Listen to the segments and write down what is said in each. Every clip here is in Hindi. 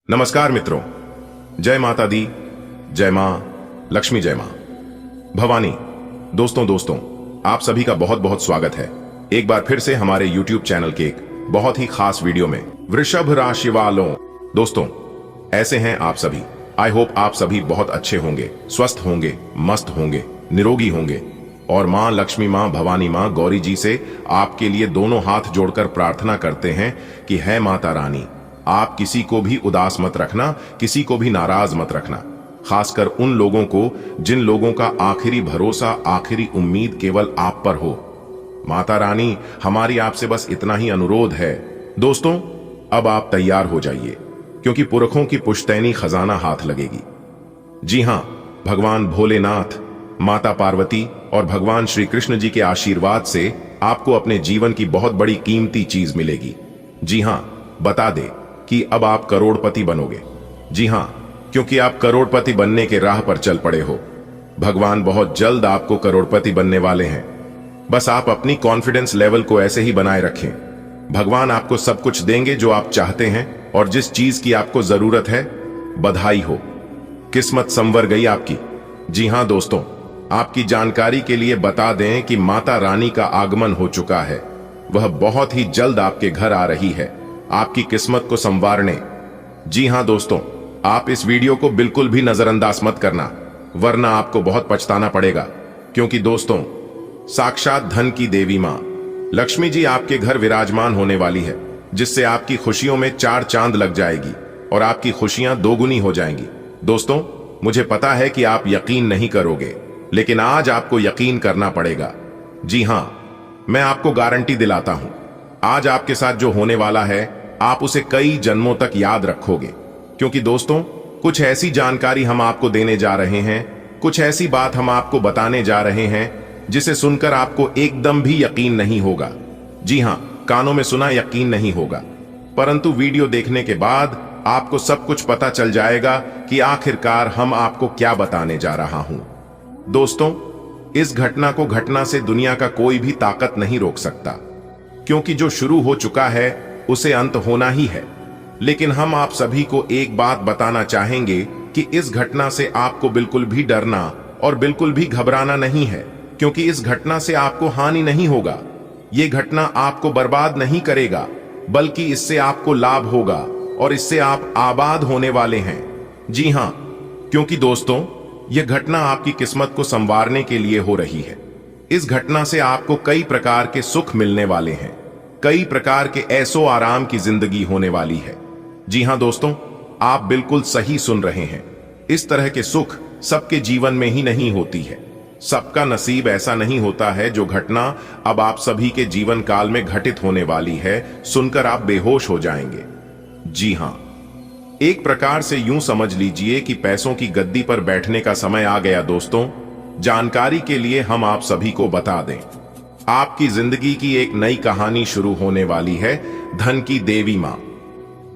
नमस्कार मित्रों, जय माता दी, जय मां लक्ष्मी, जय मां भवानी। दोस्तों आप सभी का बहुत बहुत स्वागत है एक बार फिर से हमारे YouTube चैनल के एक बहुत ही खास वीडियो में। वृषभ राशि वालों, दोस्तों ऐसे हैं आप सभी। आई होप आप सभी बहुत अच्छे होंगे, स्वस्थ होंगे, मस्त होंगे, निरोगी होंगे और मां लक्ष्मी, मां भवानी, मां गौरी जी से आपके लिए दोनों हाथ जोड़कर प्रार्थना करते हैं कि है माता रानी, आप किसी को भी उदास मत रखना, किसी को भी नाराज मत रखना, खासकर उन लोगों को जिन लोगों का आखिरी भरोसा, आखिरी उम्मीद केवल आप पर हो। माता रानी, हमारी आपसे बस इतना ही अनुरोध है। दोस्तों अब आप तैयार हो जाइए क्योंकि पुरखों की पुश्तैनी खजाना हाथ लगेगी। जी हां, भगवान भोलेनाथ, माता पार्वती और भगवान श्री कृष्ण जी के आशीर्वाद से आपको अपने जीवन की बहुत बड़ी कीमती चीज मिलेगी। जी हां, बता दे कि अब आप करोड़पति बनोगे। जी हां, क्योंकि आप करोड़पति बनने के राह पर चल पड़े हो। भगवान बहुत जल्द आपको करोड़पति बनने वाले हैं। बस आप अपनी कॉन्फिडेंस लेवल को ऐसे ही बनाए रखें। भगवान आपको सब कुछ देंगे जो आप चाहते हैं और जिस चीज की आपको जरूरत है। बधाई हो, किस्मत संवर गई आपकी। जी हां दोस्तों, आपकी जानकारी के लिए बता दें कि माता रानी का आगमन हो चुका है। वह बहुत ही जल्द आपके घर आ रही है आपकी किस्मत को संवारने। जी हां दोस्तों, आप इस वीडियो को बिल्कुल भी नजरअंदाज मत करना, वरना आपको बहुत पछताना पड़ेगा। क्योंकि दोस्तों साक्षात धन की देवी मां लक्ष्मी जी आपके घर विराजमान होने वाली है, जिससे आपकी खुशियों में चार चांद लग जाएगी और आपकी खुशियां दोगुनी हो जाएंगी। दोस्तों मुझे पता है कि आप यकीन नहीं करोगे, लेकिन आज आपको यकीन करना पड़ेगा। जी हां, मैं आपको गारंटी दिलाता हूं, आज आपके साथ जो होने वाला है आप उसे कई जन्मों तक याद रखोगे। क्योंकि दोस्तों कुछ ऐसी जानकारी हम आपको देने जा रहे हैं, कुछ ऐसी बात हम आपको बताने जा रहे हैं जिसे सुनकर आपको एकदम भी यकीन नहीं होगा। जी हां, कानों में सुना यकीन नहीं होगा, परंतु वीडियो देखने के बाद आपको सब कुछ पता चल जाएगा कि आखिरकार हम आपको क्या बताने जा रहा हूं। दोस्तों इस घटना को घटना से दुनिया का कोई भी ताकत नहीं रोक सकता, क्योंकि जो शुरू हो चुका है उसे अंत होना ही है। लेकिन हम आप सभी को एक बात बताना चाहेंगे कि इस घटना से आपको बिल्कुल भी डरना और बिल्कुल भी घबराना नहीं है, क्योंकि इस घटना से आपको हानि नहीं होगा। ये घटना आपको बर्बाद नहीं करेगा, बल्कि इससे आपको लाभ होगा और इससे आप आबाद होने वाले हैं। जी हां, क्योंकि दोस्तों यह घटना आपकी किस्मत को संवारने के लिए हो रही है। इस घटना से आपको कई प्रकार के सुख मिलने वाले हैं, कई प्रकार के ऐसो आराम की जिंदगी होने वाली है। जी हां दोस्तों, आप बिल्कुल सही सुन रहे हैं। इस तरह के सुख सबके जीवन में ही नहीं होती है, सबका नसीब ऐसा नहीं होता है। जो घटना अब आप सभी के जीवन काल में घटित होने वाली है, सुनकर आप बेहोश हो जाएंगे। जी हां, एक प्रकार से यूं समझ लीजिए कि पैसों की गद्दी पर बैठने का समय आ गया। दोस्तों जानकारी के लिए हम आप सभी को बता दें, आपकी जिंदगी की एक नई कहानी शुरू होने वाली है। धन की देवी मां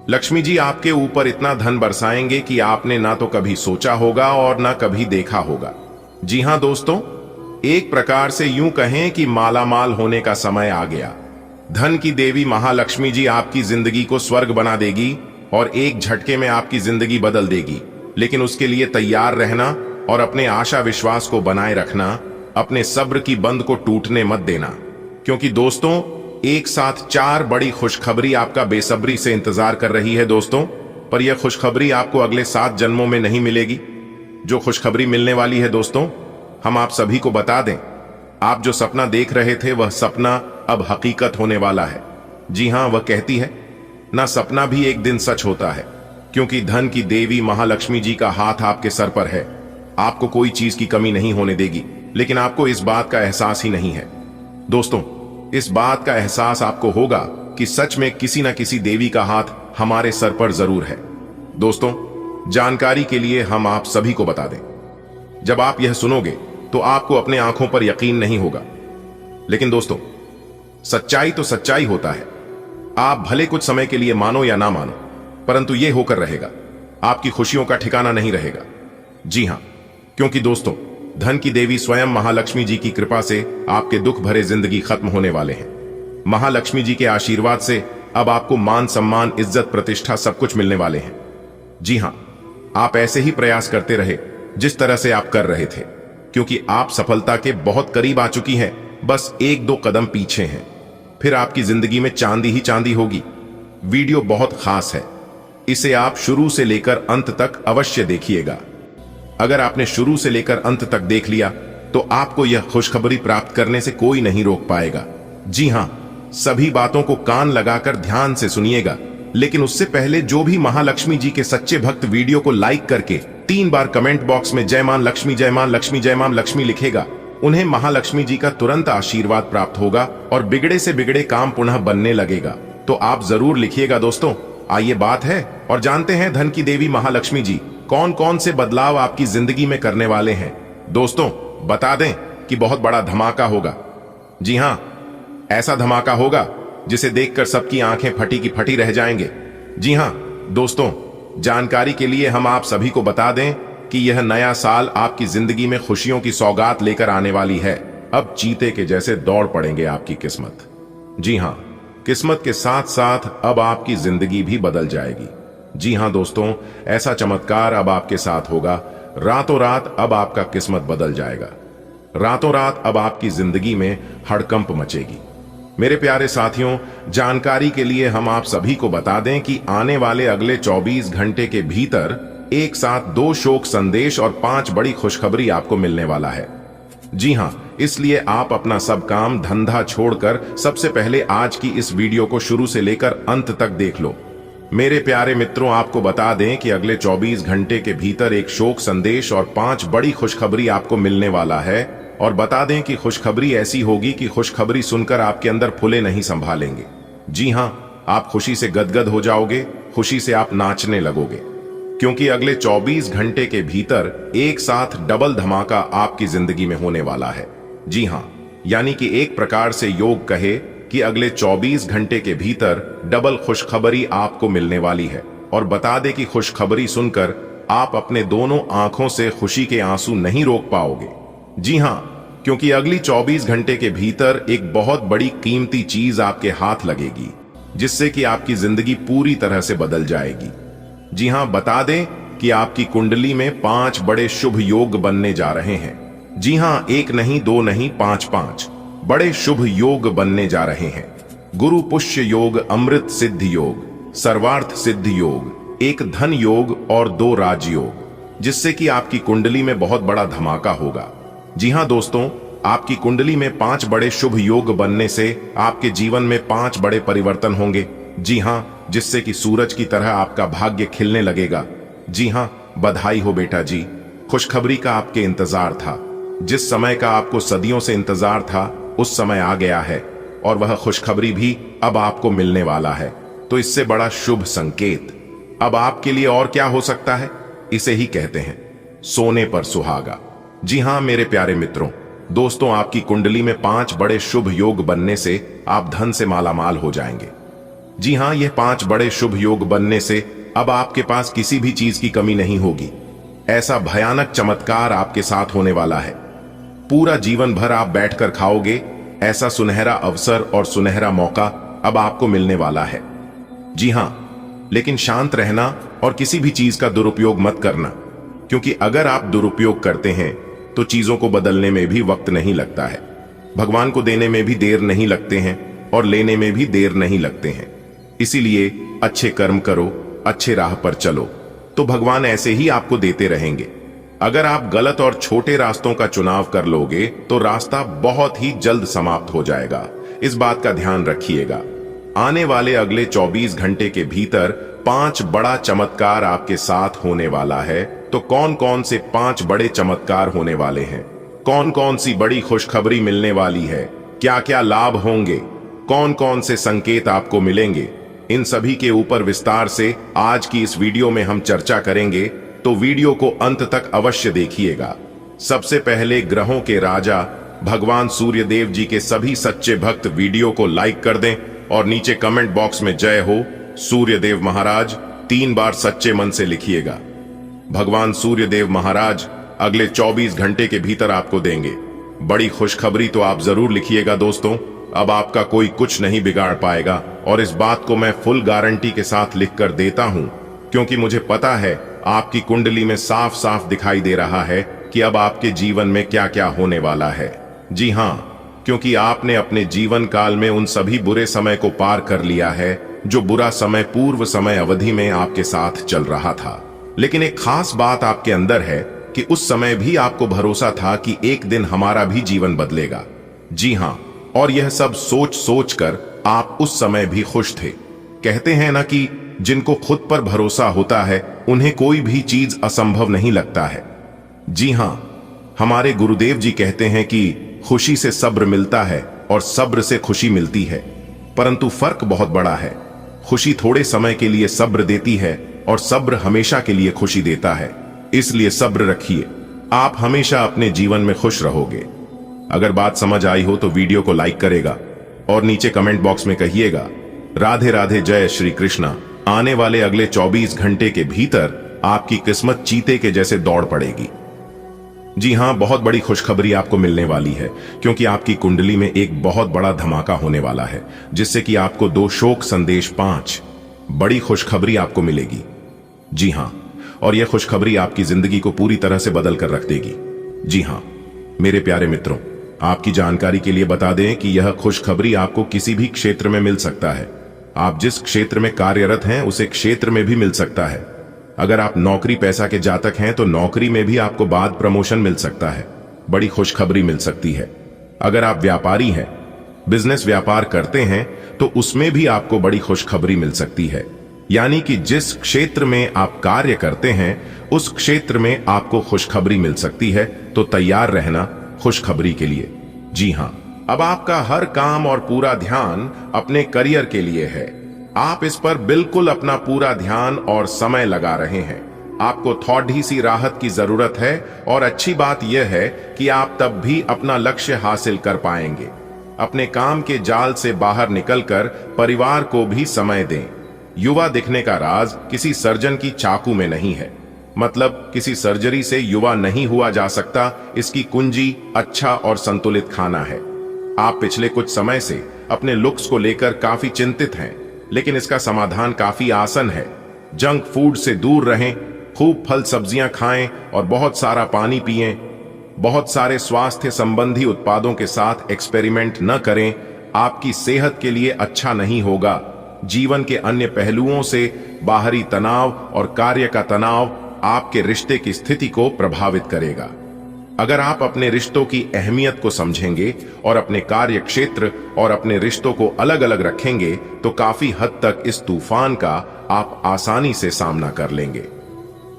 लक्ष्मी जी आपके ऊपर इतना धन बरसाएंगे कि आपने ना तो कभी सोचा होगा और ना कभी देखा होगा। जी हां दोस्तों, एक प्रकार से यूं कहें कि मालामाल होने का समय आ गया। धन की देवी महालक्ष्मी जी आपकी जिंदगी को स्वर्ग बना देगी और एक झटके में आपकी जिंदगी बदल देगी। लेकिन उसके लिए तैयार रहना और अपने आशा विश्वास को बनाए रखना, अपने सब्र की बंद को टूटने मत देना। क्योंकि दोस्तों एक साथ चार बड़ी खुशखबरी आपका बेसब्री से इंतजार कर रही है। दोस्तों पर यह खुशखबरी आपको अगले 7 जन्मों में नहीं मिलेगी। जो खुशखबरी मिलने वाली है दोस्तों, हम आप सभी को बता दें, आप जो सपना देख रहे थे वह सपना अब हकीकत होने वाला है। जी हां, वह कहती है ना, सपना भी एक दिन सच होता है। क्योंकि धन की देवी महालक्ष्मी जी का हाथ आपके सर पर है, आपको कोई चीज की कमी नहीं होने देगी। लेकिन आपको इस बात का एहसास ही नहीं है। दोस्तों इस बात का एहसास आपको होगा कि सच में किसी न किसी देवी का हाथ हमारे सर पर जरूर है। दोस्तों जानकारी के लिए हम आप सभी को बता दें, जब आप यह सुनोगे तो आपको अपने आंखों पर यकीन नहीं होगा। लेकिन दोस्तों सच्चाई तो सच्चाई होता है। आप भले कुछ समय के लिए मानो या ना मानो, परंतु यह होकर रहेगा, आपकी खुशियों का ठिकाना नहीं रहेगा। जी हां, क्योंकि दोस्तों धन की देवी स्वयं महालक्ष्मी जी की कृपा से आपके दुख भरे जिंदगी खत्म होने वाले हैं। महालक्ष्मी जी के आशीर्वाद से अब आपको मान सम्मान, इज्जत, प्रतिष्ठा सब कुछ मिलने वाले हैं। जी हां, आप ऐसे ही प्रयास करते रहे जिस तरह से आप कर रहे थे, क्योंकि आप सफलता के बहुत करीब आ चुकी हैं। बस एक दो कदम पीछे हैं, फिर आपकी जिंदगी में चांदी ही चांदी होगी। वीडियो बहुत खास है, इसे आप शुरू से लेकर अंत तक अवश्य देखिएगा। अगर आपने शुरू से लेकर अंत तक देख लिया तो आपको यह खुशखबरी प्राप्त करने से कोई नहीं रोक पाएगा। जी हां, सभी बातों को कान लगाकर ध्यान से सुनिएगा, लेकिन उससे पहले जो भी महालक्ष्मी जी के सच्चे भक्त वीडियो को लाइक करके 3 बार कमेंट बॉक्स में जय मां लक्ष्मी, जय मां लक्ष्मी, जय मां लक्ष्मी लिखेगा, उन्हें महालक्ष्मी जी का तुरंत आशीर्वाद प्राप्त होगा और बिगड़े से बिगड़े काम पुनः बनने लगेगा। तो आप जरूर लिखिएगा दोस्तों। आइए बात है और जानते हैं धन की देवी महालक्ष्मी जी कौन कौन से बदलाव आपकी जिंदगी में करने वाले हैं। दोस्तों, बता दें कि बहुत बड़ा धमाका होगा। जी हां, ऐसा धमाका होगा जिसे देखकर सबकी आंखें फटी की फटी रह जाएंगे। जी हां दोस्तों, जानकारी के लिए हम आप सभी को बता दें कि यह नया साल आपकी जिंदगी में खुशियों की सौगात लेकर आने वाली है। अब चीते के जैसे दौड़ पड़ेंगे आपकी किस्मत। जी हां, किस्मत के साथ साथ अब आपकी जिंदगी भी बदल जाएगी। जी हां दोस्तों, ऐसा चमत्कार अब आपके साथ होगा। रातों रात अब आपका किस्मत बदल जाएगा। रातों रात अब आपकी जिंदगी में हड़कंप मचेगी। मेरे प्यारे साथियों, जानकारी के लिए हम आप सभी को बता दें कि आने वाले अगले 24 घंटे के भीतर एक साथ 2 शोक संदेश और 5 बड़ी खुशखबरी आपको मिलने वाला है। जी हां, इसलिए आप अपना सब काम धंधा छोड़कर सबसे पहले आज की इस वीडियो को शुरू से लेकर अंत तक देख लो। मेरे प्यारे मित्रों, आपको बता दें कि अगले 24 घंटे के भीतर एक शोक संदेश और 5 बड़ी खुशखबरी आपको मिलने वाला है। और बता दें कि खुशखबरी ऐसी होगी कि खुशखबरी सुनकर आपके अंदर फुले नहीं संभालेंगे। जी हां, आप खुशी से गदगद हो जाओगे, खुशी से आप नाचने लगोगे, क्योंकि अगले 24 घंटे के भीतर एक साथ डबल धमाका आपकी जिंदगी में होने वाला है। जी हां, यानी कि एक प्रकार से योग कहे कि अगले 24 घंटे के भीतर डबल खुशखबरी आपको मिलने वाली है। और बता दें कि खुशखबरी सुनकर आप अपने दोनों आंखों से खुशी के आंसू नहीं रोक पाओगे। जी हां, क्योंकि अगली 24 घंटे के भीतर एक बहुत बड़ी कीमती चीज आपके हाथ लगेगी, जिससे कि आपकी जिंदगी पूरी तरह से बदल जाएगी। जी हां, बता दें कि आपकी कुंडली में 5 बड़े शुभ योग बनने जा रहे हैं। जी हां, 1 नहीं 2 नहीं 5 बड़े शुभ योग बनने जा रहे हैं। गुरु पुष्य योग, अमृत सिद्ध योग, सर्वार्थ सिद्ध योग, एक धन योग और 2 राजयोग, जिससे कि आपकी कुंडली में बहुत बड़ा धमाका होगा। जी हां दोस्तों, आपकी कुंडली में 5 बड़े शुभ योग बनने से आपके जीवन में 5 बड़े परिवर्तन होंगे। जी हां, जिससे कि सूरज की तरह आपका भाग्य खिलने लगेगा। जी हां, बधाई हो बेटा जी, खुशखबरी का आपके इंतजार था। जिस समय का आपको सदियों से इंतजार था उस समय आ गया है, और वह खुशखबरी भी अब आपको मिलने वाला है। तो इससे बड़ा शुभ संकेत अब आपके लिए और क्या हो सकता है? इसे ही कहते हैं सोने पर सुहागा। जी हां मेरे प्यारे मित्रों, दोस्तों, आपकी कुंडली में 5 बड़े शुभ योग बनने से आप धन से मालामाल हो जाएंगे। जी हां, यह 5 बड़े शुभ योग बनने से अब आपके पास किसी भी चीज की कमी नहीं होगी। ऐसा भयानक चमत्कार आपके साथ होने वाला है, पूरा जीवन भर आप बैठकर खाओगे। ऐसा सुनहरा अवसर और सुनहरा मौका अब आपको मिलने वाला है। जी हां, लेकिन शांत रहना और किसी भी चीज का दुरुपयोग मत करना, क्योंकि अगर आप दुरुपयोग करते हैं तो चीजों को बदलने में भी वक्त नहीं लगता है। भगवान को देने में भी देर नहीं लगते हैं और लेने में भी देर नहीं लगते हैं। इसीलिए अच्छे कर्म करो, अच्छे राह पर चलो, तो भगवान ऐसे ही आपको देते रहेंगे। अगर आप गलत और छोटे रास्तों का चुनाव कर लोगे तो रास्ता बहुत ही जल्द समाप्त हो जाएगा। इस बात का ध्यान रखिएगा। आने वाले अगले 24 घंटे के भीतर 5 बड़ा चमत्कार आपके साथ होने वाला है। तो कौन कौन से 5 बड़े चमत्कार होने वाले हैं? कौन कौन सी बड़ी खुशखबरी मिलने वाली है? क्या क्या लाभ होंगे? कौन कौन से संकेत आपको मिलेंगे? इन सभी के ऊपर विस्तार से आज की इस वीडियो में हम चर्चा करेंगे, तो वीडियो को अंत तक अवश्य देखिएगा। सबसे पहले ग्रहों के राजा भगवान सूर्य देव जी के सभी सच्चे भक्त वीडियो को लाइक कर दें और नीचे कमेंट बॉक्स में जय हो सूर्य देव महाराज 3 बार सच्चे मन से लिखिएगा। भगवान सूर्य देव महाराज अगले 24 घंटे के भीतर आपको देंगे बड़ी खुशखबरी, तो आप जरूर लिखिएगा दोस्तों। अब आपका कोई कुछ नहीं बिगाड़ पाएगा, और इस बात को मैं फुल गारंटी के साथ लिख कर देता हूं क्योंकि मुझे पता है आपकी कुंडली में साफ साफ दिखाई दे रहा है कि अब आपके जीवन में क्या क्या होने वाला है। जी हाँ, क्योंकि आपने अपने जीवन काल में उन सभी बुरे समय को पार कर लिया है जो बुरा समय पूर्व समय अवधि में आपके साथ चल रहा था। लेकिन एक खास बात आपके अंदर है कि उस समय भी आपको भरोसा था कि एक दिन हमारा भी जीवन बदलेगा। जी हाँ, और यह सब सोच सोच कर आप उस समय भी खुश थे। कहते हैं ना कि जिनको खुद पर भरोसा होता है उन्हें कोई भी चीज असंभव नहीं लगता है। जी हाँ, हमारे गुरुदेव जी कहते हैं कि खुशी से सब्र मिलता है और सब्र से खुशी मिलती है, परंतु फर्क बहुत बड़ा है। खुशी थोड़े समय के लिए सब्र देती है और सब्र हमेशा के लिए खुशी देता है। इसलिए सब्र रखिए, आप हमेशा अपने जीवन में खुश रहोगे। अगर बात समझ आई हो तो वीडियो को लाइक करेगा और नीचे कमेंट बॉक्स में कहिएगा राधे राधे, जय श्री कृष्णा। आने वाले अगले 24 घंटे के भीतर आपकी किस्मत चीते के जैसे दौड़ पड़ेगी। जी हां, बहुत बड़ी खुशखबरी आपको मिलने वाली है, क्योंकि आपकी कुंडली में एक बहुत बड़ा धमाका होने वाला है, जिससे कि आपको 2 शोक संदेश 5 बड़ी खुशखबरी आपको मिलेगी। जी हां, और यह खुशखबरी आपकी जिंदगी को पूरी तरह से बदल कर रख देगी। जी हां मेरे प्यारे मित्रों, आपकी जानकारी के लिए बता दें कि यह खुशखबरी आपको किसी भी क्षेत्र में मिल सकता है। आप जिस क्षेत्र में कार्यरत हैं उसे क्षेत्र में भी मिल सकता है। अगर आप नौकरी पैसा के जातक हैं तो नौकरी में भी आपको बाद प्रमोशन मिल सकता है, बड़ी खुशखबरी मिल सकती है। अगर आप व्यापारी हैं, बिजनेस व्यापार करते हैं, तो उसमें भी आपको बड़ी खुशखबरी मिल सकती है। यानी कि जिस क्षेत्र में आप कार्य करते हैं उस क्षेत्र में आपको खुशखबरी मिल सकती है, तो तैयार रहना खुशखबरी के लिए। जी हां, अब आपका हर काम और पूरा ध्यान अपने करियर के लिए है। आप इस पर बिल्कुल अपना पूरा ध्यान और समय लगा रहे हैं। आपको थोड़ी सी राहत की जरूरत है, और अच्छी बात यह है कि आप तब भी अपना लक्ष्य हासिल कर पाएंगे। अपने काम के जाल से बाहर निकलकर परिवार को भी समय दें। युवा दिखने का राज किसी सर्जन की चाकू में नहीं है, मतलब किसी सर्जरी से युवा नहीं हुआ जा सकता। इसकी कुंजी अच्छा और संतुलित खाना है। आप पिछले कुछ समय से अपने लुक्स को लेकर काफी चिंतित हैं, लेकिन इसका समाधान काफी आसान है। जंक फूड से दूर रहें, खूब फल सब्जियां खाएं और बहुत सारा पानी पिएं। बहुत सारे स्वास्थ्य संबंधी उत्पादों के साथ एक्सपेरिमेंट न करें, आपकी सेहत के लिए अच्छा नहीं होगा। जीवन के अन्य पहलुओं से बाहरी तनाव और कार्य का तनाव आपके रिश्ते की स्थिति को प्रभावित करेगा। अगर आप अपने रिश्तों की अहमियत को समझेंगे और अपने कार्य क्षेत्र और अपने रिश्तों को अलग अलग रखेंगे, तो काफी हद तक इस तूफान का आप आसानी से सामना कर लेंगे।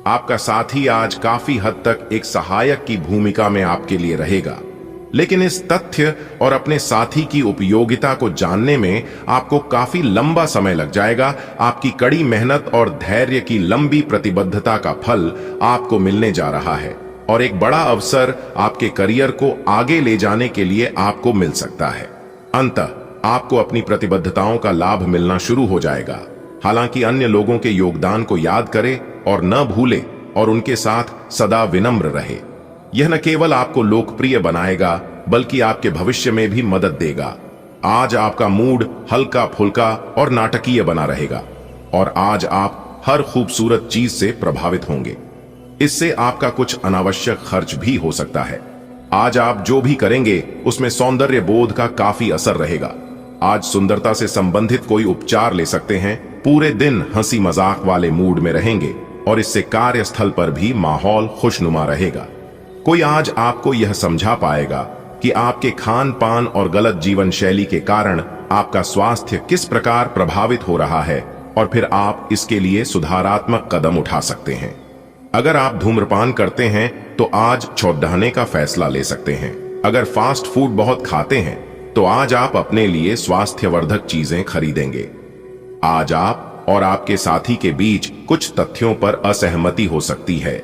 आपका साथी आज काफी हद तक एक सहायक की भूमिका में आपके लिए रहेगा, लेकिन इस तथ्य और अपने साथी की उपयोगिता को जानने में आपको काफी लंबा समय लग जाएगा। आपकी कड़ी मेहनत और धैर्य की लंबी प्रतिबद्धता का फल आपको मिलने जा रहा है, और एक बड़ा अवसर आपके करियर को आगे ले जाने के लिए आपको मिल सकता है। अंततः आपको अपनी प्रतिबद्धताओं का लाभ मिलना शुरू हो जाएगा। हालांकि अन्य लोगों के योगदान को याद करें और न भूले, और उनके साथ सदा विनम्र रहे। यह न केवल आपको लोकप्रिय बनाएगा, बल्कि आपके भविष्य में भी मदद देगा। आज आपका मूड हल्का फुल्का और नाटकीय बना रहेगा, और आज आप हर खूबसूरत चीज से प्रभावित होंगे। इससे आपका कुछ अनावश्यक खर्च भी हो सकता है। आज आप जो भी करेंगे उसमें सौंदर्य बोध का काफी असर रहेगा। आज सुंदरता से संबंधित कोई उपचार ले सकते हैं। पूरे दिन हंसी मजाक वाले मूड में रहेंगे, और इससे कार्यस्थल पर भी माहौल खुशनुमा रहेगा। कोई आज आपको यह समझा पाएगा कि आपके खान पान और गलत जीवन शैली के कारण आपका स्वास्थ्य किस प्रकार प्रभावित हो रहा है, और फिर आप इसके लिए सुधारात्मक कदम उठा सकते हैं। अगर आप धूम्रपान करते हैं तो आज छौड़ाने का फैसला ले सकते हैं। अगर फास्ट फूड बहुत खाते हैं तो आज आप अपने लिए स्वास्थ्यवर्धक चीजें खरीदेंगे। आज आप और आपके साथी के बीच कुछ तथ्यों पर असहमति हो सकती है।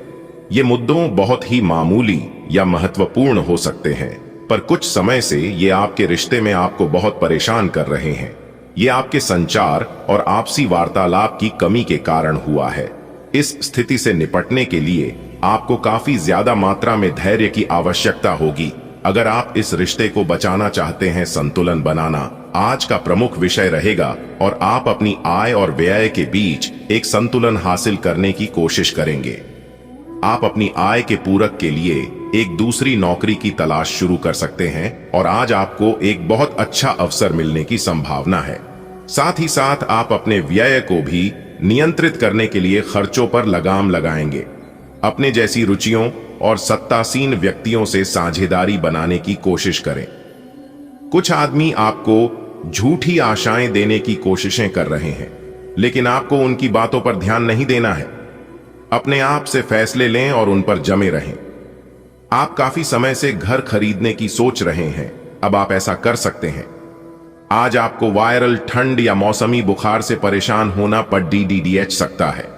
ये मुद्दों बहुत ही मामूली या महत्वपूर्ण हो सकते हैं, पर कुछ समय से ये आपके रिश्ते में आपको बहुत परेशान कर रहे हैं। ये आपके संचार और आपसी वार्तालाप की कमी के कारण हुआ है। इस स्थिति से निपटने के लिए आपको काफी ज्यादा मात्रा में धैर्य की आवश्यकता होगी। अगर आप इस रिश्ते को बचाना चाहते हैं, संतुलन बनाना आज का प्रमुख विषय रहेगा और आप अपनी आय और व्यय के बीच एक संतुलन हासिल करने की कोशिश करेंगे। आप अपनी आय के पूरक के लिए एक दूसरी नौकरी की तलाश शुरू कर सकते हैं और आज आपको एक बहुत अच्छा अवसर मिलने की संभावना है। साथ ही साथ आप अपने व्यय को भी नियंत्रित करने के लिए खर्चों पर लगाम लगाएंगे। अपने जैसी रुचियों और सत्तासीन व्यक्तियों से साझेदारी बनाने की कोशिश करें। कुछ आदमी आपको झूठी आशाएं देने की कोशिशें कर रहे हैं, लेकिन आपको उनकी बातों पर ध्यान नहीं देना है। अपने आप से फैसले लें और उन पर जमे रहें। आप काफी समय से घर खरीदने की सोच रहे हैं, अब आप ऐसा कर सकते हैं। आज आपको वायरल ठंड या मौसमी बुखार से परेशान होना पर DDDH सकता है।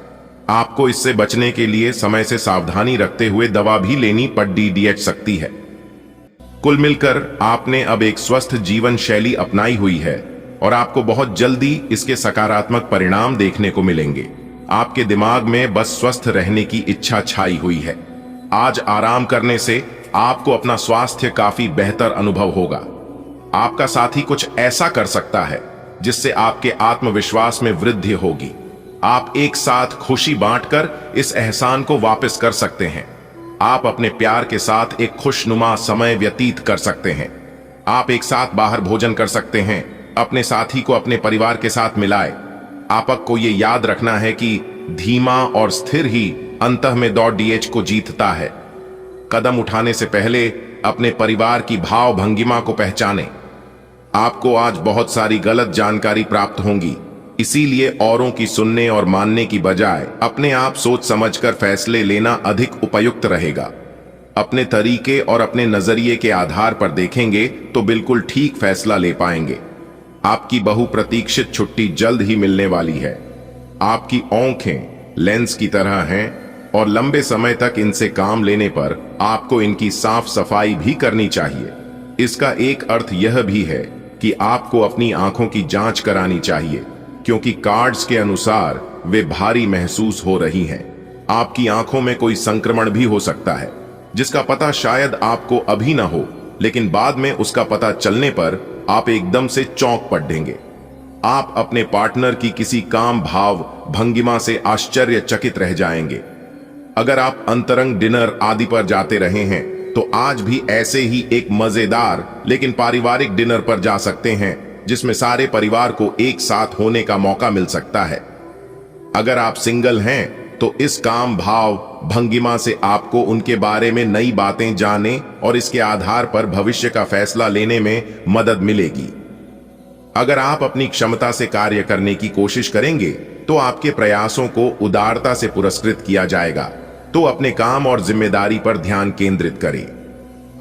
आपको इससे बचने के लिए समय से सावधानी रखते हुए दवा भी लेनी पड़ DDH सकती है। कुल मिलकर आपने अब एक स्वस्थ जीवन शैली अपनाई हुई है और आपको बहुत जल्दी इसके सकारात्मक परिणाम देखने को मिलेंगे। आपके दिमाग में बस स्वस्थ रहने की इच्छा छाई हुई है। आज आराम करने से आपको अपना स्वास्थ्य काफी बेहतर अनुभव होगा। आपका साथी कुछ ऐसा कर सकता है जिससे आपके आत्मविश्वास में वृद्धि होगी। आप एक साथ खुशी बांटकर इस एहसान को वापस कर सकते हैं। आप अपने प्यार के साथ एक खुशनुमा समय व्यतीत कर सकते हैं। आप एक साथ बाहर भोजन कर सकते हैं। अपने साथी को अपने परिवार के साथ मिलाएं। आपको ये याद रखना है कि धीमा और स्थिर ही अंतः में दौड़ DH को जीतता है। कदम उठाने से पहले अपने परिवार की भाव भंगिमा को पहचानें। आपको आज बहुत सारी गलत जानकारी प्राप्त होंगी, इसीलिए औरों की सुनने और मानने की बजाय अपने आप सोच समझकर फैसले लेना अधिक उपयुक्त रहेगा। अपने तरीके और अपने नजरिए के आधार पर देखेंगे तो बिल्कुल ठीक फैसला ले पाएंगे। आपकी बहुप्रतीक्षित छुट्टी जल्द ही मिलने वाली है। आपकी आंखें लेंस की तरह हैं और लंबे समय तक इनसे काम लेने पर आपको इनकी साफ सफाई भी करनी चाहिए। इसका एक अर्थ यह भी है कि आपको अपनी आंखों की जांच करानी चाहिए, क्योंकि कार्ड्स के अनुसार वे भारी महसूस हो रही हैं। आपकी आंखों में कोई संक्रमण भी हो सकता है, जिसका पता शायद आपको अभी ना हो, लेकिन बाद में उसका पता चलने पर आप एकदम से चौंक पड़ेंगे। आप अपने पार्टनर की किसी काम भाव भंगिमा से आश्चर्यचकित रह जाएंगे। अगर आप अंतरंग डिनर आदि पर जाते रहे हैं तो आज भी ऐसे ही एक मजेदार लेकिन पारिवारिक डिनर पर जा सकते हैं, जिसमें सारे परिवार को एक साथ होने का मौका मिल सकता है। अगर आप सिंगल हैं तो इस काम भाव भंगिमा से आपको उनके बारे में नई बातें जानने और इसके आधार पर भविष्य का फैसला लेने में मदद मिलेगी। अगर आप अपनी क्षमता से कार्य करने की कोशिश करेंगे तो आपके प्रयासों को उदारता से पुरस्कृत किया जाएगा। तो अपने काम और जिम्मेदारी पर ध्यान केंद्रित करें।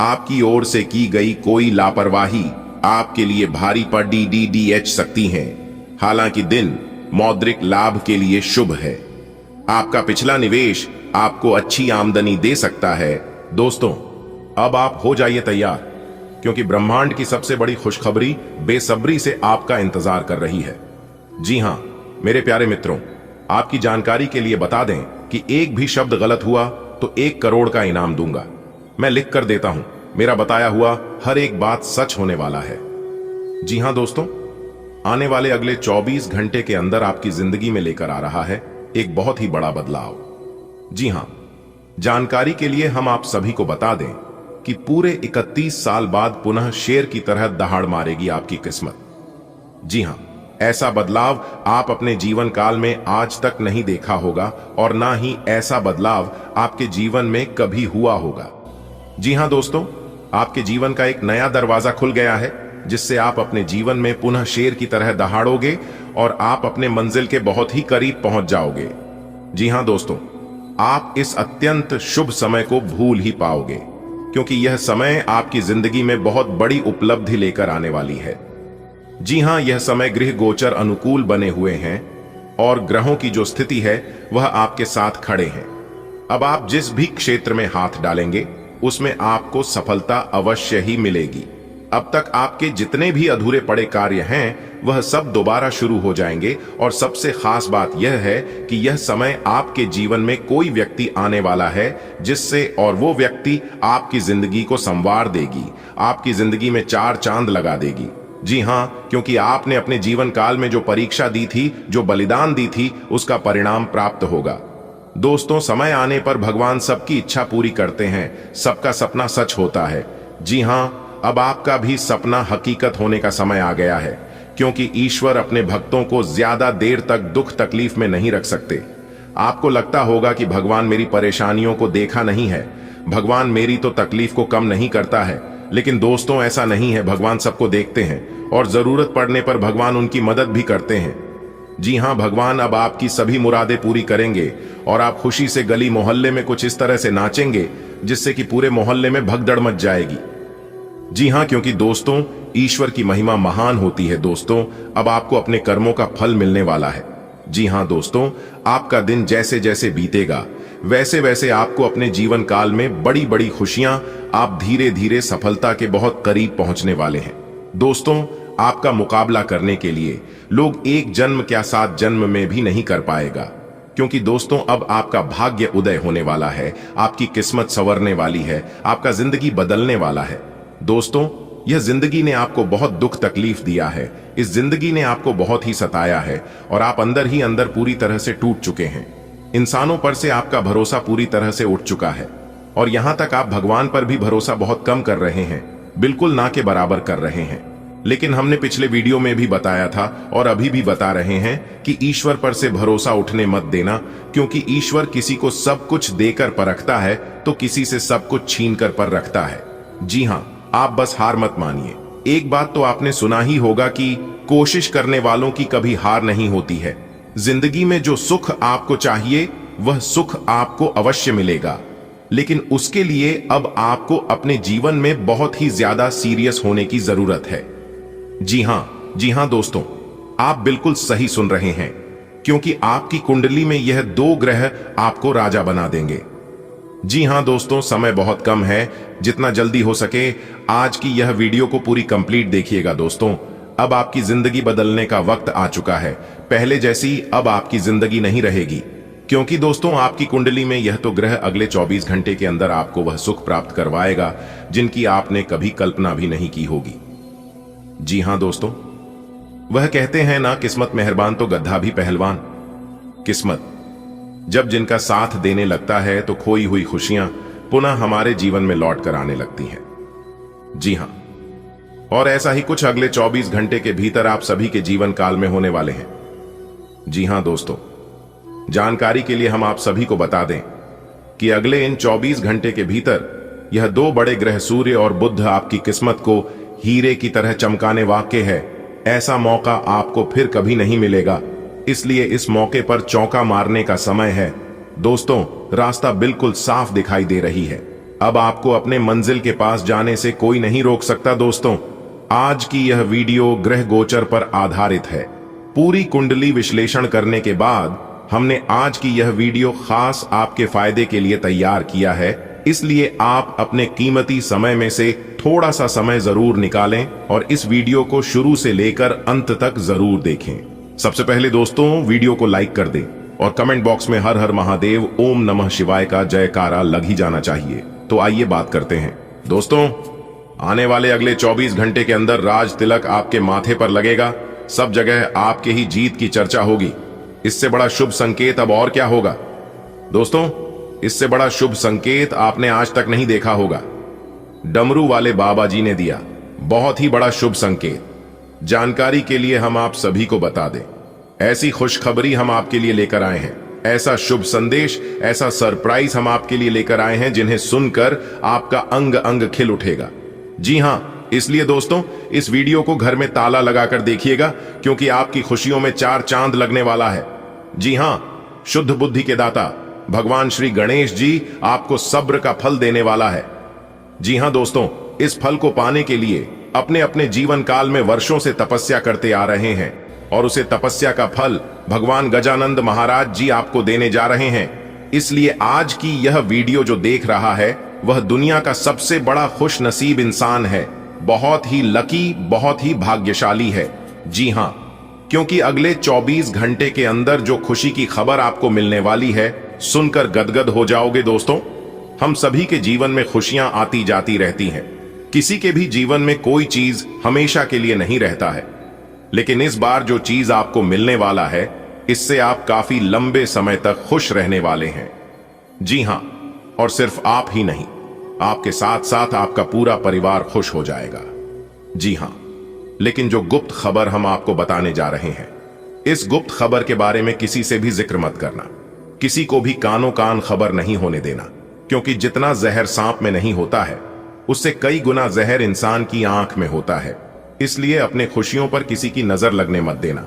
आपकी ओर से की गई कोई लापरवाही आपके लिए भारी पड़ DDDH सकती है। हालांकि दिन मौद्रिक लाभ के लिए शुभ है। आपका पिछला निवेश आपको अच्छी आमदनी दे सकता है। दोस्तों, अब आप हो जाइए तैयार, क्योंकि ब्रह्मांड की सबसे बड़ी खुशखबरी बेसब्री से आपका इंतजार कर रही है। जी हां मेरे प्यारे मित्रों, आपकी जानकारी के लिए बता दें कि एक भी शब्द गलत हुआ तो 1 करोड़ का इनाम दूंगा। मैं लिख कर देता हूं, मेरा बताया हुआ हर एक बात सच होने वाला है। जी हां दोस्तों, आने वाले अगले 24 घंटे के अंदर आपकी जिंदगी में लेकर आ रहा है एक बहुत ही बड़ा बदलाव। जी हां, जानकारी के लिए हम आप सभी को बता दें कि पूरे 31 साल बाद पुनः शेर की तरह दहाड़ मारेगी आपकी किस्मत। जी हां, ऐसा बदलाव आप अपने जीवन काल में आज तक नहीं देखा होगा और ना ही ऐसा बदलाव आपके जीवन में कभी हुआ होगा। जी हां दोस्तों, आपके जीवन का एक नया दरवाजा खुल गया है, जिससे आप अपने जीवन में पुनः शेर की तरह दहाड़ोगे और आप अपने मंजिल के बहुत ही करीब पहुंच जाओगे। जी हां दोस्तों, आप इस अत्यंत शुभ समय को भूल ही पाओगे, क्योंकि यह समय आपकी जिंदगी में बहुत बड़ी उपलब्धि लेकर आने वाली है। जी हां, यह समय गृह गोचर अनुकूल बने हुए हैं और ग्रहों की जो स्थिति है वह आपके साथ खड़े हैं। अब आप जिस भी क्षेत्र में हाथ डालेंगे उसमें आपको सफलता अवश्य ही मिलेगी। अब तक आपके जितने भी अधूरे पड़े कार्य हैं वह सब दोबारा शुरू हो जाएंगे। और सबसे खास बात यह है कि यह समय आपके जीवन में कोई व्यक्ति आने वाला है जिससे और वो व्यक्ति आपकी जिंदगी को संवार देगी, आपकी जिंदगी में 4 चांद लगा देगी। जी हाँ, क्योंकि आपने अपने जीवन काल में जो परीक्षा दी थी, जो बलिदान दी थी, उसका परिणाम प्राप्त होगा। दोस्तों, समय आने पर भगवान सबकी इच्छा पूरी करते हैं, सबका सपना सच होता है। जी हाँ, अब आपका भी सपना हकीकत होने का समय आ गया है, क्योंकि ईश्वर अपने भक्तों को ज्यादा देर तक दुख तकलीफ में नहीं रख सकते। आपको लगता होगा कि भगवान मेरी परेशानियों को देखा नहीं है, भगवान मेरी तो तकलीफ को कम नहीं करता है, लेकिन दोस्तों ऐसा नहीं है। भगवान सबको देखते हैं और जरूरत पड़ने पर भगवान उनकी मदद भी करते हैं। जी हाँ, भगवान अब आपकी सभी मुरादें पूरी करेंगे और आप खुशी से गली मोहल्ले में कुछ इस तरह से नाचेंगे जिससे कि पूरे मोहल्ले में भगदड़ मच जाएगी। जी हाँ, क्योंकि दोस्तों ईश्वर की महिमा महान होती है। दोस्तों, अब आपको अपने कर्मों का फल मिलने वाला है। जी हाँ दोस्तों, आपका दिन जैसे जैसे बीतेगा वैसे वैसे आपको अपने जीवन काल में बड़ी बड़ी खुशियां, आप धीरे धीरे सफलता के बहुत करीब पहुंचने वाले हैं। दोस्तों, आपका मुकाबला करने के लिए लोग एक जन्म क्या 7 जन्म में भी नहीं कर पाएगा, क्योंकि दोस्तों अब आपका भाग्य उदय होने वाला है, आपकी किस्मत संवरने वाली है, आपका जिंदगी बदलने वाला है। दोस्तों, यह जिंदगी ने आपको बहुत दुख तकलीफ दिया है, इस जिंदगी ने आपको बहुत ही सताया है और आप अंदर ही अंदर पूरी तरह से टूट चुके हैं। इंसानों पर से आपका भरोसा पूरी तरह से उठ चुका है और यहां तक आप भगवान पर भी भरोसा बहुत कम कर रहे हैं, बिल्कुल ना के बराबर कर रहे हैं। लेकिन हमने पिछले वीडियो में भी बताया था और अभी भी बता रहे हैं कि ईश्वर पर से भरोसा उठने मत देना, क्योंकि ईश्वर किसी को सब कुछ देकर परखता है तो किसी से सब कुछ छीन कर पर रखता है। जी हाँ, आप बस हार मत मानिए। एक बात तो आपने सुना ही होगा कि कोशिश करने वालों की कभी हार नहीं होती है। जिंदगी में जो सुख आपको चाहिए वह सुख आपको अवश्य मिलेगा, लेकिन उसके लिए अब आपको अपने जीवन में बहुत ही ज्यादा सीरियस होने की जरूरत है। जी हाँ दोस्तों, आप बिल्कुल सही सुन रहे हैं, क्योंकि आपकी कुंडली में यह 2 ग्रह आपको राजा बना देंगे। जी हाँ दोस्तों, समय बहुत कम है, जितना जल्दी हो सके आज की यह वीडियो को पूरी कंप्लीट देखिएगा। दोस्तों, अब आपकी जिंदगी बदलने का वक्त आ चुका है। पहले जैसी अब आपकी जिंदगी नहीं रहेगी, क्योंकि दोस्तों आपकी कुंडली में यह तो ग्रह अगले 24 घंटे के अंदर आपको वह सुख प्राप्त करवाएगा जिनकी आपने कभी कल्पना भी नहीं की होगी। जी हाँ दोस्तों, वह कहते हैं ना, किस्मत मेहरबान तो गधा भी पहलवान। किस्मत जब जिनका साथ देने लगता है तो खोई हुई खुशियां पुनः हमारे जीवन में लौट कर आने लगती हैं। जी हाँ, और ऐसा ही कुछ अगले 24 घंटे के भीतर आप सभी के जीवन काल में होने वाले हैं। जी हाँ दोस्तों, जानकारी के लिए हम आप सभी को बता दें कि अगले इन 24 घंटे के भीतर यह 2 बड़े ग्रह सूर्य और बुध आपकी किस्मत को हीरे की तरह चमकाने वाक़े है। ऐसा मौका आपको फिर कभी नहीं मिलेगा, इसलिए इस मौके पर चौका मारने का समय है। दोस्तों, रास्ता बिल्कुल साफ दिखाई दे रही है। अब आपको अपने मंजिल के पास जाने से कोई नहीं रोक सकता। दोस्तों, आज की यह वीडियो ग्रह गोचर पर आधारित है। पूरी कुंडली विश्लेषण करने के बाद हमने आज की यह वीडियो खास आपके फायदे के लिए तैयार किया है, इसलिए आप अपने कीमती समय में से थोड़ा सा समय जरूर निकालें और इस वीडियो को शुरू से लेकर अंत तक जरूर देखें। सबसे पहले दोस्तों, वीडियो को लाइक कर दें और कमेंट बॉक्स में हर हर महादेव ओम नमः शिवाय का जयकारा लग ही जाना चाहिए। तो आइए बात करते हैं। दोस्तों, आने वाले अगले 24 घंटे के अंदर राज तिलक आपके माथे पर लगेगा, सब जगह आपके ही जीत की चर्चा होगी। इससे बड़ा शुभ संकेत अब और क्या होगा। दोस्तों, इससे बड़ा शुभ संकेत आपने आज तक नहीं देखा होगा। डमरू वाले बाबा जी ने दिया बहुत ही बड़ा शुभ संकेत। जानकारी के लिए हम आप सभी को बता दें, ऐसी खुशखबरी हम आपके लिए लेकर आए हैं, ऐसा शुभ संदेश, ऐसा सरप्राइज हम आपके लिए लेकर आए हैं जिन्हें सुनकर आपका अंग अंग खिल उठेगा। जी हाँ, इसलिए दोस्तों इस वीडियो को घर में ताला लगाकर देखिएगा, क्योंकि आपकी खुशियों में 4 चांद लगने वाला है। जी हाँ, शुद्ध बुद्धि के दाता भगवान श्री गणेश जी आपको सब्र का फल देने वाला है। जी हाँ दोस्तों, इस फल को पाने के लिए अपने अपने जीवन काल में वर्षों से तपस्या करते आ रहे हैं और उसे तपस्या का फल भगवान गजानंद महाराज जी आपको देने जा रहे हैं। इसलिए आज की यह वीडियो जो देख रहा है वह दुनिया का सबसे बड़ा खुश नसीब इंसान है, बहुत ही लकी, बहुत ही भाग्यशाली है। जी हाँ, क्योंकि अगले 24 घंटे के अंदर जो खुशी की खबर आपको मिलने वाली है, सुनकर गदगद हो जाओगे। दोस्तों, हम सभी के जीवन में खुशियां आती जाती रहती हैं, किसी के भी जीवन में कोई चीज हमेशा के लिए नहीं रहता है, लेकिन इस बार जो चीज आपको मिलने वाला है, इससे आप काफी लंबे समय तक खुश रहने वाले हैं। जी हां, और सिर्फ आप ही नहीं, आपके साथ साथ आपका पूरा परिवार खुश हो जाएगा। जी हां, लेकिन जो गुप्त खबर हम आपको बताने जा रहे हैं, इस गुप्त खबर के बारे में किसी से भी जिक्र मत करना। किसी को भी कानो कान खबर नहीं होने देना, क्योंकि जितना जहर सांप में नहीं होता है, उससे कई गुना जहर इंसान की आंख में होता है। इसलिए अपने खुशियों पर किसी की नजर लगने मत देना।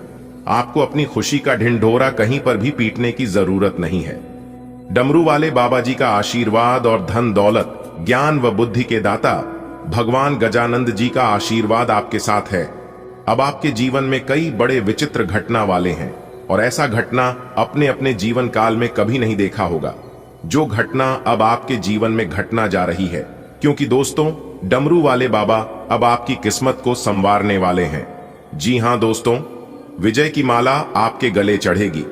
आपको अपनी खुशी का ढिंढोरा कहीं पर भी पीटने की जरूरत नहीं है। डमरू वाले बाबा जी का आशीर्वाद और धन दौलत, ज्ञान व बुद्धि के दाता भगवान गजानंद जी का आशीर्वाद आपके साथ है। अब आपके जीवन में कई बड़े विचित्र घटना वाले हैं, और ऐसा घटना अपने अपने जीवन काल में कभी नहीं देखा होगा, जो घटना अब आपके जीवन में घटना जा रही है। क्योंकि दोस्तों, डमरू वाले बाबा अब आपकी किस्मत को संवारने वाले हैं। जी हां दोस्तों, विजय की माला आपके गले चढ़ेगी।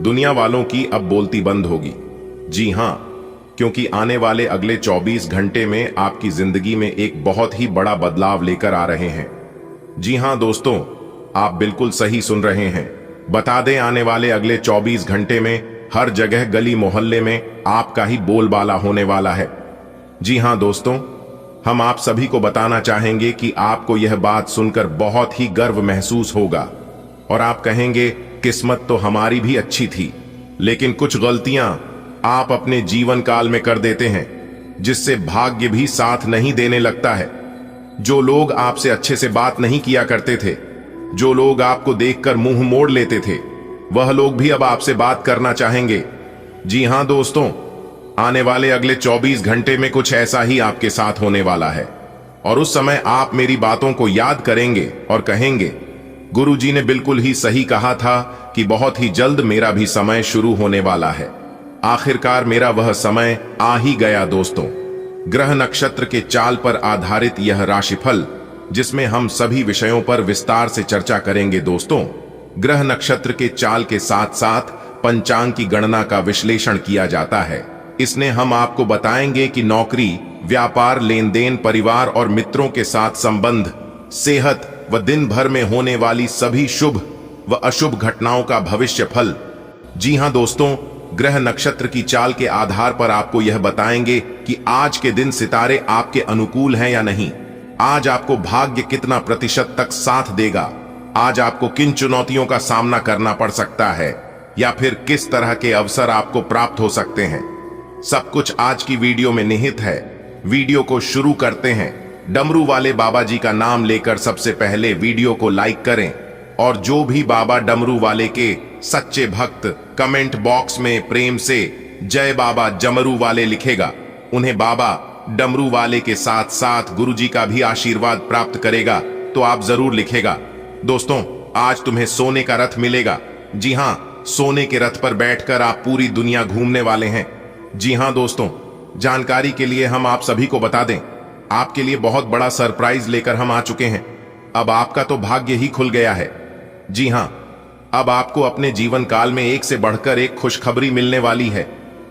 दुनिया वालों की अब बोलती बंद होगी। जी हां, क्योंकि आने वाले अगले 24 घंटे में आपकी जिंदगी में एक बहुत ही बड़ा बदलाव लेकर आ रहे हैं। जी हां दोस्तों, आप बिल्कुल सही सुन रहे हैं। बता दें, आने वाले अगले 24 घंटे में हर जगह गली मोहल्ले में आपका ही बोलबाला होने वाला है। जी हां दोस्तों, हम आप सभी को बताना चाहेंगे कि आपको यह बात सुनकर बहुत ही गर्व महसूस होगा, और आप कहेंगे, किस्मत तो हमारी भी अच्छी थी, लेकिन कुछ गलतियां आप अपने जीवन काल में कर देते हैं, जिससे भाग्य भी साथ नहीं देने लगता है। जो लोग आपसे अच्छे से बात नहीं किया करते थे, जो लोग आपको देखकर मुंह मोड़ लेते थे, वह लोग भी अब आपसे बात करना चाहेंगे। जी हां दोस्तों, आने वाले अगले 24 घंटे में कुछ ऐसा ही आपके साथ होने वाला है, और उस समय आप मेरी बातों को याद करेंगे और कहेंगे, गुरुजी ने बिल्कुल ही सही कहा था कि बहुत ही जल्द मेरा भी समय शुरू होने वाला है। आखिरकार मेरा वह समय आ ही गया दोस्तों। ग्रह नक्षत्र के चाल पर आधारित यह राशिफल, जिसमें हम सभी विषयों पर विस्तार से चर्चा करेंगे दोस्तों। ग्रह नक्षत्र के चाल के साथ साथ पंचांग की गणना का विश्लेषण किया जाता है। इसने हम आपको बताएंगे कि नौकरी, व्यापार, लेन देन, परिवार और मित्रों के साथ संबंध, सेहत व दिन भर में होने वाली सभी शुभ व अशुभ घटनाओं का भविष्य फल। जी हां दोस्तों, ग्रह नक्षत्र की चाल के आधार पर आपको यह बताएंगे कि आज के दिन सितारे आपके अनुकूल हैं या नहीं, आज आपको भाग्य कितना प्रतिशत तक साथ देगा, आज आपको किन चुनौतियों का सामना करना पड़ सकता है, या फिर किस तरह के अवसर आपको प्राप्त हो सकते हैं। सब कुछ आज की वीडियो में निहित है। वीडियो को शुरू करते हैं। डमरू वाले बाबा जी का नाम लेकर सबसे पहले वीडियो को लाइक करें, और जो भी बाबा डमरू वाले के सच्चे भक्त कमेंट बॉक्स में प्रेम से जय बाबा डमरू वाले लिखेगा, उन्हें बाबा डमरू वाले के साथ साथ गुरुजी का भी आशीर्वाद प्राप्त करेगा। तो आप जरूर लिखेगा। दोस्तों, आज तुम्हें सोने का रथ मिलेगा। जी हां, सोने के रथ पर बैठकर आप पूरी दुनिया घूमने वाले हैं। जी हां दोस्तों, जानकारी के लिए हम आप सभी को बता दें, आपके लिए बहुत बड़ा सरप्राइज लेकर हम आ चुके हैं। अब आपका तो भाग्य ही खुल गया है। जी हां, अब आपको अपने जीवन काल में एक से बढ़कर एक खुशखबरी मिलने वाली है।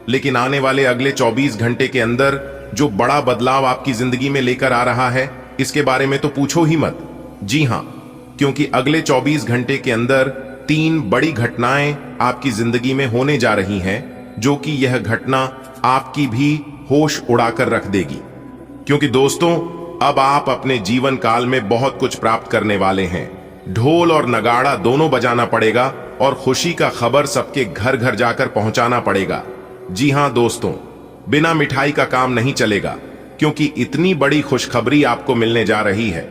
लेकिन आने वाले अगले 24 घंटे के अंदर जो बड़ा बदलाव आपकी जिंदगी में लेकर आ रहा है, इसके बारे में तो पूछो ही मत। जी हां, क्योंकि अगले 24 घंटे के अंदर 3 बड़ी घटनाएं आपकी जिंदगी में होने जा रही हैं, जो कि यह घटना आपकी भी होश उड़ाकर रख देगी। क्योंकि दोस्तों, अब आप अपने जीवन काल में बहुत कुछ प्राप्त करने वाले हैं। ढोल और नगाड़ा दोनों बजाना पड़ेगा, और खुशी का खबर सबके घर घर जाकर पहुंचाना पड़ेगा। जी हां दोस्तों, बिना मिठाई का काम नहीं चलेगा, क्योंकि इतनी बड़ी खुशखबरी आपको मिलने जा रही है।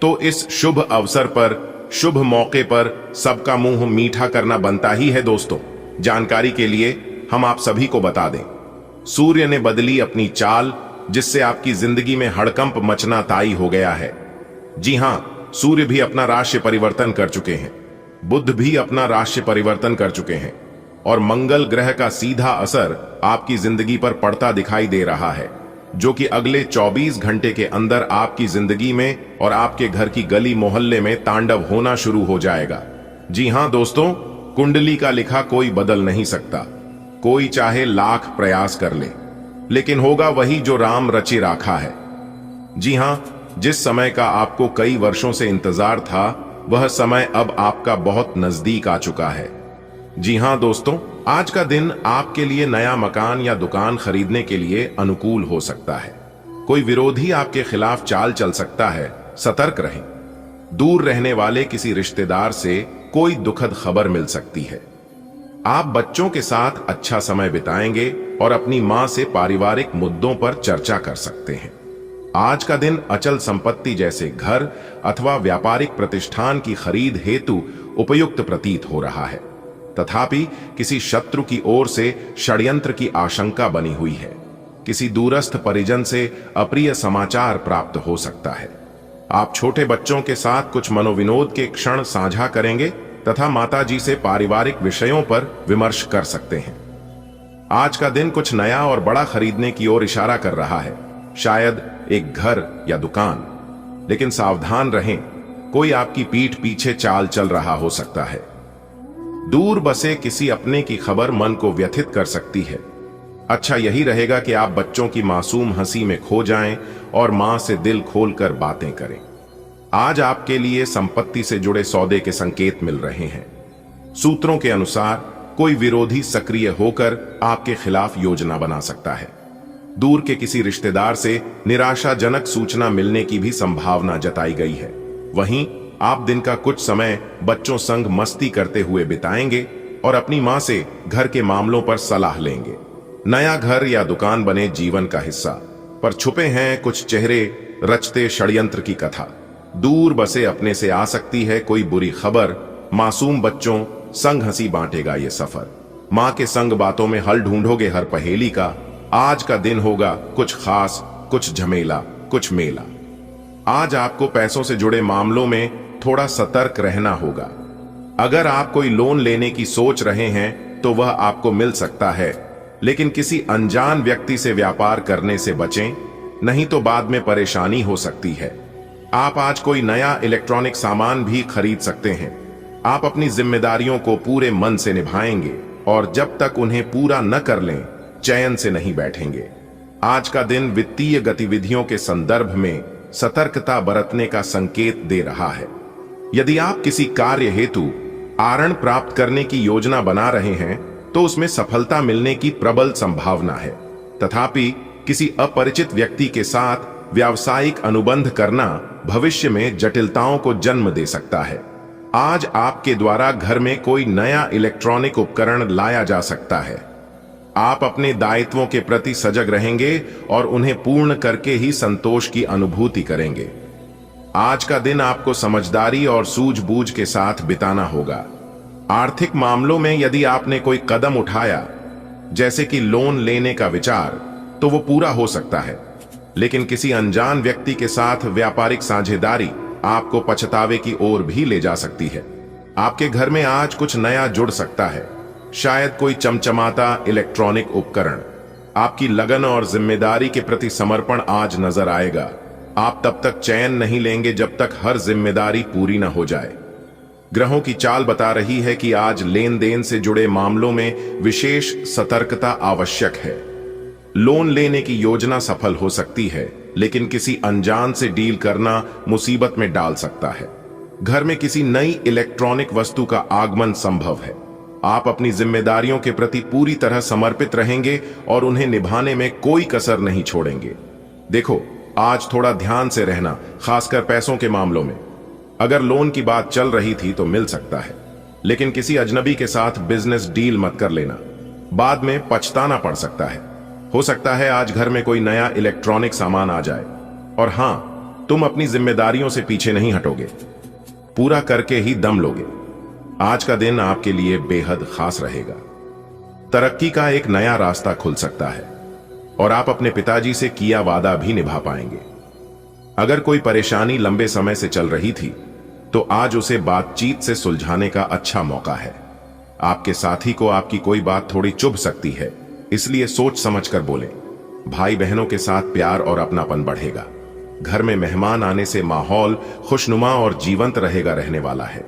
तो इस शुभ अवसर पर, शुभ मौके पर सबका मुंह मीठा करना बनता ही है दोस्तों। जानकारी के लिए हम आप सभी को बता दें, सूर्य ने बदली अपनी चाल, जिससे आपकी जिंदगी में हड़कंप मचना तय हो गया है। जी हां, सूर्य भी अपना राशि परिवर्तन कर चुके हैं, बुध भी अपना राशि परिवर्तन कर चुके हैं, और मंगल ग्रह का सीधा असर आपकी जिंदगी पर पड़ता दिखाई दे रहा है, जो कि अगले 24 घंटे के अंदर आपकी जिंदगी में और आपके घर की गली मोहल्ले में तांडव होना शुरू हो जाएगा। जी हां दोस्तों, कुंडली का लिखा कोई बदल नहीं सकता। कोई चाहे लाख प्रयास कर ले, लेकिन होगा वही जो राम रचि राखा है। जी हां, जिस समय का आपको कई वर्षों से इंतजार था, वह समय अब आपका बहुत नजदीक आ चुका है। जी हां दोस्तों, आज का दिन आपके लिए नया मकान या दुकान खरीदने के लिए अनुकूल हो सकता है। कोई विरोधी आपके खिलाफ चाल चल सकता है, सतर्क रहें। दूर रहने वाले किसी रिश्तेदार से कोई दुखद खबर मिल सकती है। आप बच्चों के साथ अच्छा समय बिताएंगे और अपनी मां से पारिवारिक मुद्दों पर चर्चा कर सकते हैं। आज का दिन अचल संपत्ति जैसे घर अथवा व्यापारिक प्रतिष्ठान की खरीद हेतु उपयुक्त प्रतीत हो रहा है। तथापि किसी शत्रु की ओर से षड्यंत्र की आशंका बनी हुई है। किसी दूरस्थ परिजन से अप्रिय समाचार प्राप्त हो सकता है। आप छोटे बच्चों के साथ कुछ मनोविनोद के क्षण साझा करेंगे तथा माताजी से पारिवारिक विषयों पर विमर्श कर सकते हैं। आज का दिन कुछ नया और बड़ा खरीदने की ओर इशारा कर रहा है, शायद एक घर या दुकान। लेकिन सावधान रहें, कोई आपकी पीठ पीछे चाल चल रहा हो सकता है। दूर बसे किसी अपने की खबर मन को व्यथित कर सकती है। अच्छा यही रहेगा कि आप बच्चों की मासूम हंसी में खो जाएं और मां से दिल खोलकर बातें करें। आज आपके लिए संपत्ति से जुड़े सौदे के संकेत मिल रहे हैं। सूत्रों के अनुसार कोई विरोधी सक्रिय होकर आपके खिलाफ योजना बना सकता है। दूर के किसी रिश्तेदार से निराशाजनक सूचना मिलने की भी संभावना जताई गई है। वहीं आप दिन का कुछ समय बच्चों संग मस्ती करते हुए बिताएंगे और अपनी मां से घर के मामलों पर सलाह लेंगे। नया घर या दुकान बने जीवन का हिस्सा, पर छुपे हैं कुछ चेहरे रचते षड्यंत्र की कथा। दूर बसे अपने से आ सकती है कोई बुरी खबर। मासूम बच्चों संग हंसी बांटेगा ये सफर। मां के संग बातों में हल ढूंढोगे हर पहेली का। आज का दिन होगा कुछ खास, कुछ झमेला, कुछ मेला। आज आपको पैसों से जुड़े मामलों में थोड़ा सतर्क रहना होगा। अगर आप कोई लोन लेने की सोच रहे हैं तो वह आपको मिल सकता है, लेकिन किसी अनजान व्यक्ति से व्यापार करने से बचें, नहीं तो बाद में परेशानी हो सकती है। आप आज कोई नया इलेक्ट्रॉनिक सामान भी खरीद सकते हैं। आप अपनी जिम्मेदारियों को पूरे मन से निभाएंगे और जब तक उन्हें पूरा न कर लें, चैन से नहीं बैठेंगे। आज का दिन वित्तीय गतिविधियों के संदर्भ में सतर्कता बरतने का संकेत दे रहा है। यदि आप किसी कार्य हेतु आरण प्राप्त करने की योजना बना रहे हैं तो उसमें सफलता मिलने की प्रबल संभावना है। तथापि किसी अपरिचित व्यक्ति के साथ व्यावसायिक अनुबंध करना भविष्य में जटिलताओं को जन्म दे सकता है। आज आपके द्वारा घर में कोई नया इलेक्ट्रॉनिक उपकरण लाया जा सकता है। आप अपने दायित्वों के प्रति सजग रहेंगे और उन्हें पूर्ण करके ही संतोष की अनुभूति करेंगे। आज का दिन आपको समझदारी और सूझबूझ के साथ बिताना होगा। आर्थिक मामलों में यदि आपने कोई कदम उठाया, जैसे कि लोन लेने का विचार, तो वो पूरा हो सकता है। लेकिन किसी अनजान व्यक्ति के साथ व्यापारिक साझेदारी आपको पछतावे की ओर भी ले जा सकती है। आपके घर में आज कुछ नया जुड़ सकता है, शायद कोई चमचमाता इलेक्ट्रॉनिक उपकरण। आपकी लगन और जिम्मेदारी के प्रति समर्पण आज नजर आएगा। आप तब तक चैन नहीं लेंगे जब तक हर जिम्मेदारी पूरी न हो जाए। ग्रहों की चाल बता रही है कि आज लेन देन से जुड़े मामलों में विशेष सतर्कता आवश्यक है। लोन लेने की योजना सफल हो सकती है, लेकिन किसी अनजान से डील करना मुसीबत में डाल सकता है। घर में किसी नई इलेक्ट्रॉनिक वस्तु का आगमन संभव है। आप अपनी जिम्मेदारियों के प्रति पूरी तरह समर्पित रहेंगे और उन्हें निभाने में कोई कसर नहीं छोड़ेंगे। देखो, आज थोड़ा ध्यान से रहना, खासकर पैसों के मामलों में। अगर लोन की बात चल रही थी तो मिल सकता है, लेकिन किसी अजनबी के साथ बिजनेस डील मत कर लेना, बाद में पछताना पड़ सकता है। हो सकता है आज घर में कोई नया इलेक्ट्रॉनिक सामान आ जाए। और हां, तुम अपनी जिम्मेदारियों से पीछे नहीं हटोगे, पूरा करके ही दम लोगे। आज का दिन आपके लिए बेहद खास रहेगा। तरक्की का एक नया रास्ता खुल सकता है और आप अपने पिताजी से किया वादा भी निभा पाएंगे। अगर कोई परेशानी लंबे समय से चल रही थी तो आज उसे बातचीत से सुलझाने का अच्छा मौका है। आपके साथी को आपकी कोई बात थोड़ी चुभ सकती है, इसलिए सोच समझकर बोलें। भाई बहनों के साथ प्यार और अपनापन बढ़ेगा। घर में मेहमान आने से माहौल खुशनुमा और जीवंत रहेगा रहने वाला है।